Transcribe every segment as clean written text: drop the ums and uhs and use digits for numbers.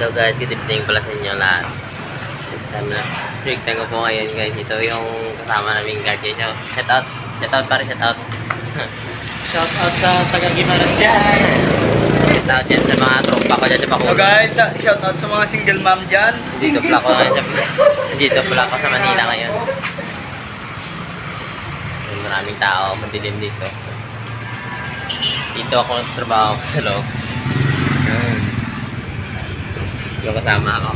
So guys, good evening pala sa inyo lahat. Break time ko po ngayon guys. Ito yung kasama naming guard guys. So, shout out pare, shout out. Shout out sa taga Gimaras dyan. Shout out dyan sa mga tropa ko dyan sa Bacoor. So guys, shout out sa mga single mom dyan. Dito pala ako sa Manila ngayon. Maraming tao, madilim dito. Dito ako trabaho sa loob. Yung kasama ako.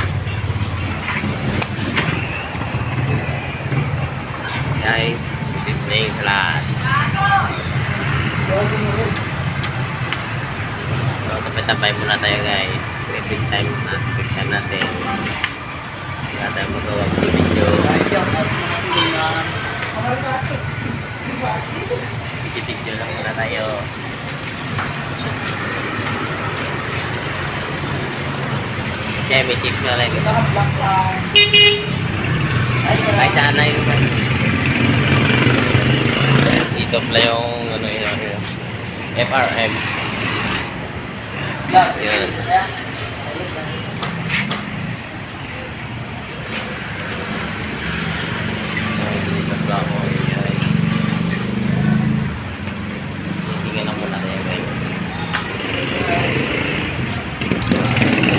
Guys, good evening sa lahat. So, tapay-tapay muna tayo guys. Big time na. Big time natin. Wala tayong magawa ng video. Shout out sa mga single mom. Video lang muna tayo. Kaya may chips na lang. Ay, sana yun. Dito pala yung ano yun. FRM. Yun. Dito pala ako. Tingnan lang muna tayo guys.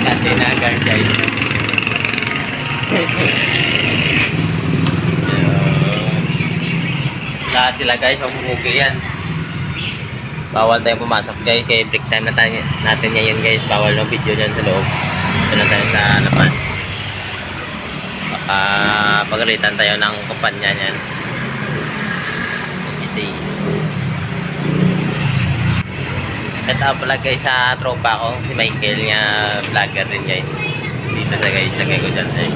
Dati na guard guys. Lahat sila guys, mamumugi yan. Bawal tayong pumasok guys, kaya break time na tayo, natin ngayon guys. Bawal ng video dyan sa loob. Ito na tayo sa labas. Baka pagalitan tayo ng kumpanya niyan. Shout out pala guys sa tropa ko, si Michael, niya vlogger rin guys. Dito sa guys, lagay ko dyan eh.